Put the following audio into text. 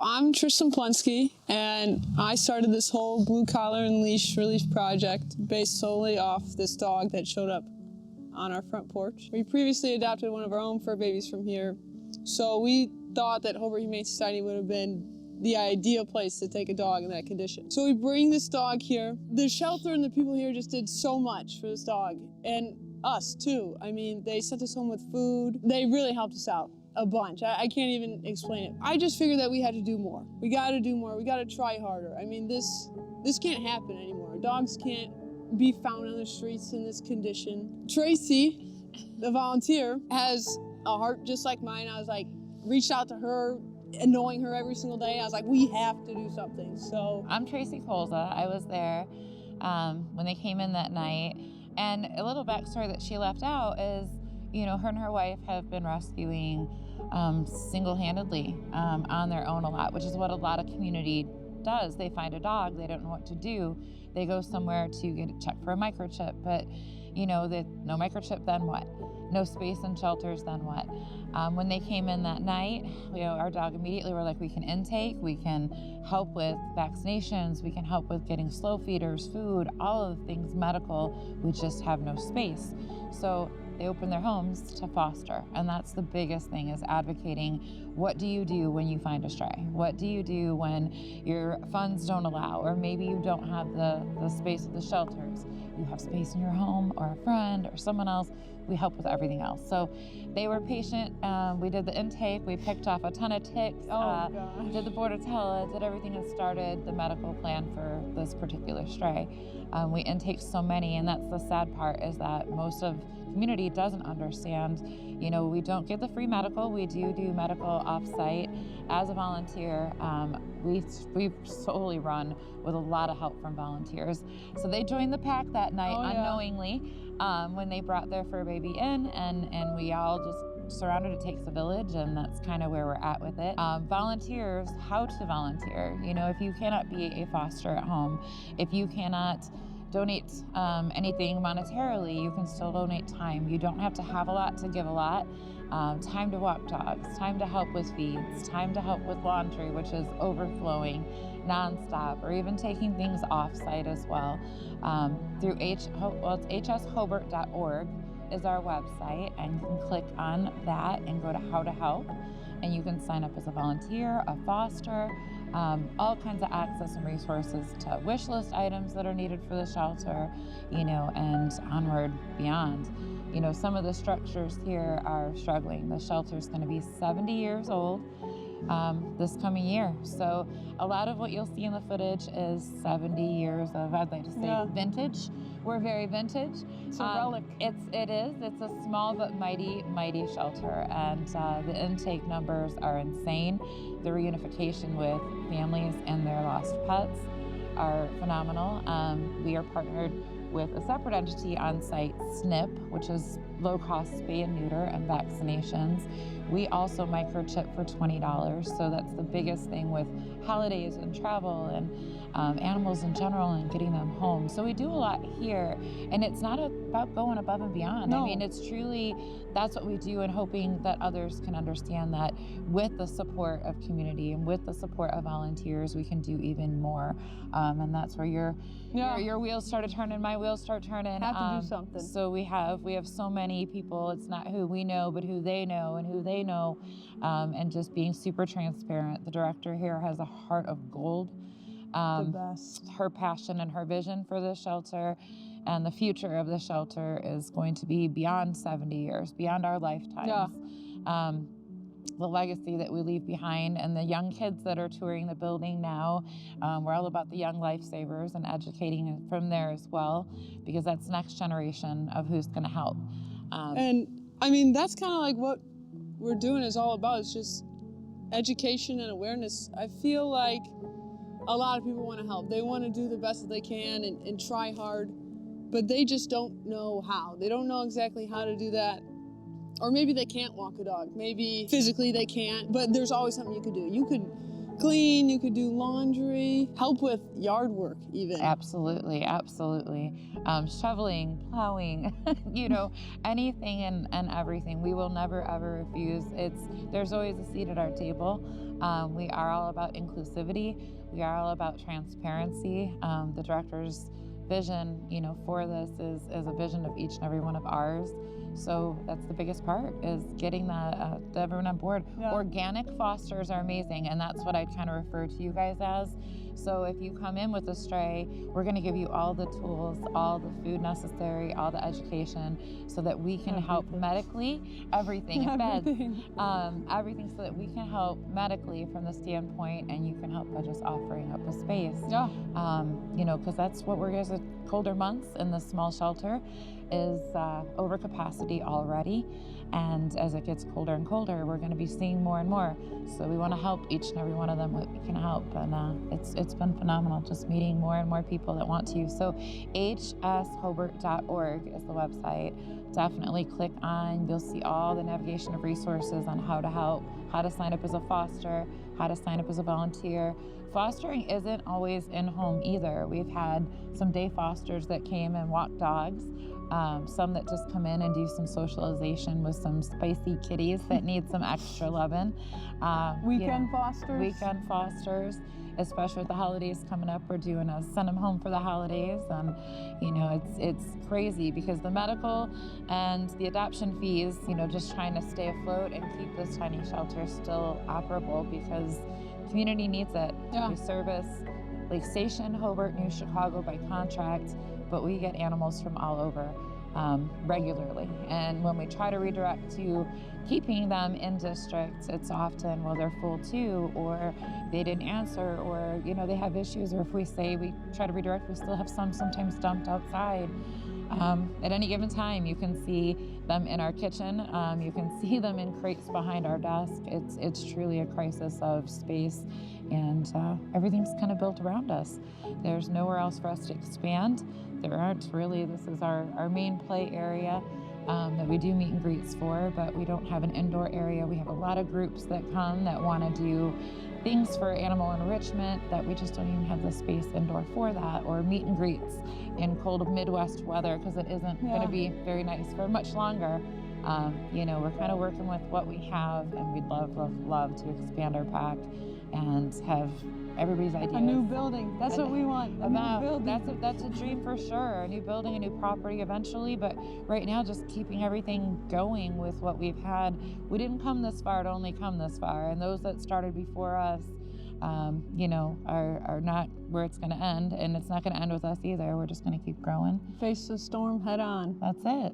I'm Tristan Plensky, and I started this whole blue collar and leash release project based solely off this dog that showed up on our front porch. We previously adopted one of our own fur babies from here, so we thought that Hobart Humane Society would have been the ideal place to take a dog in that condition. So we bring this dog here. The shelter and the people here just did so much for this dog, and us too. I mean, they sent us home with food. They really helped us out a bunch. I can't even explain it. I just figured that we had to do more. We gotta do more. We gotta try harder. I mean, this can't happen anymore. Dogs can't be found on the streets in this condition. Tracy, the volunteer, has a heart just like mine. I was like, reached out to her, annoying her every single day. I was like, we have to do something. So I'm Tracy Colza. I was there when they came in that night. And a little backstory that she left out is, you know, her and her wife have been rescuing single-handedly on their own a lot, which is what a lot of community does. They find a dog, they don't know what to do. They go somewhere to get it checked for a microchip, but you know, no microchip, then what? No space in shelters, then what? When they came in that night, you know, our dog immediately were like, we can intake, we can help with vaccinations, we can help with getting slow feeders, food, all of the things medical, we just have no space. So they open their homes to foster, and that's the biggest thing, is advocating. What do you do when you find a stray? What do you do when your funds don't allow, or maybe you don't have the space at the shelters? You have space in your home, or a friend, or someone else. We help with everything else. So they were patient. We did the intake. We picked off a ton of ticks. Did the Bordetella, did everything, and started the medical plan for this particular stray. We intake so many, and that's the sad part, is that most of the community doesn't understand. You know, we don't get the free medical. We do medical off-site. As a volunteer, we solely run with a lot of help from volunteers. So they joined the pack that night unknowingly when they brought their fur baby in, and we all just surrounded. It takes a village, and that's kind of where we're at with it. Volunteers, how to volunteer. You know, if you cannot be a foster at home, if you cannot donate anything monetarily, you can still donate time. You don't have to have a lot to give a lot. Time to walk dogs, time to help with feeds, time to help with laundry, which is overflowing nonstop, or even taking things off-site as well. Through it's hshobart.org is our website, and you can click on that and go to how to help, and you can sign up as a volunteer, a foster, all kinds of access and resources to wish list items that are needed for the shelter, you know, and onward beyond. You know, some of the structures here are struggling. The shelter's going to be 70 years old this coming year. So a lot of what you'll see in the footage is 70 years of, I'd like to say, vintage. We're very vintage. It's a relic. It is. It's a small but mighty, mighty shelter, and the intake numbers are insane. The reunification with families and their lost pets are phenomenal. We are partnered with a separate entity on site, SNP, which is low-cost spay and neuter and vaccinations. We also microchip for $20, so that's the biggest thing with holidays and travel and animals in general and getting them home. So we do a lot here, and it's not about going above and beyond. No. I mean, it's truly, that's what we do, and hoping that others can understand that with the support of community and with the support of volunteers, we can do even more. And that's where your wheels started turning, my wheels start turning. Have to do something. So we have so many people. It's not who we know, but who they know and who they know, and just being super transparent. The director here has a heart of gold. The best. Her passion and her vision for the shelter and the future of the shelter is going to be beyond 70 years, beyond our lifetimes. The legacy that we leave behind, and the young kids that are touring the building now, we're all about the young lifesavers and educating from there as well, because that's the next generation of who's going to help. And I mean, that's kind of like what we're doing is all about. It's just education and awareness. I feel like a lot of people want to help. They want to do the best that they can and try hard, but they just don't know how. They don't know exactly how to do that. Or maybe they can't walk a dog. Maybe physically they can't, but there's always something you could do. You could clean, you could do laundry, help with yard work even. Absolutely, absolutely. Shoveling, plowing, anything and everything. We will never ever refuse. There's always a seat at our table. We are all about inclusivity. We are all about transparency. The director's vision, for this is a vision of each and every one of ours. So that's the biggest part, is getting that everyone on board. Yeah. Organic fosters are amazing, and that's what I kind of refer to you guys as. So if you come in with a stray, we're going to give you all the tools, all the food necessary, all the education, so that we can help medically, everything, beds, everything, so that we can help medically from the standpoint, and you can help by just offering up a space. Yeah. Because that's what we're guys at colder months in the small shelter is overcapacity already. And as it gets colder and colder, we're going to be seeing more and more. So we want to help each and every one of them what we can help. And it's been phenomenal just meeting more and more people that want to. So hshobart.org is the website. Definitely click on, you'll see all the navigation of resources on how to help, how to sign up as a foster, how to sign up as a volunteer. Fostering isn't always in-home either. We've had some day fosters that came and walked dogs. Some that just come in and do some socialization with some spicy kitties that need some extra loving. Weekend fosters. Weekend fosters, especially with the holidays coming up. We're doing a send them home for the holidays, and it's crazy because the medical and the adoption fees, just trying to stay afloat and keep this tiny shelter still operable because community needs it. Yeah. We service Lake Station, Hobart, New Chicago by contract, but we get animals from all over regularly. And when we try to redirect to keeping them in district, it's often, well, they're full too, or they didn't answer, or, they have issues, or if we say we try to redirect, we still have some sometimes dumped outside. At any given time, you can see them in our kitchen. You can see them in crates behind our desk. It's truly a crisis of space, and everything's kind of built around us. There's nowhere else for us to expand. There aren't really. This is our main play area that we do meet and greets for, but we don't have an indoor area. We have a lot of groups that come that want to do things for animal enrichment that we just don't even have the space indoor for that, or meet and greets in cold Midwest weather because it isn't going to be very nice for much longer. We're kind of working with what we have, and we'd love to expand our pack and have everybody's ideas. A new building. That's what we want. A new building. That's a dream for sure. A new building, a new property eventually. But right now, just keeping everything going with what we've had. We didn't come this far to only come this far. And those that started before us, are not where it's going to end. And it's not going to end with us either. We're just going to keep growing. Face the storm head on. That's it.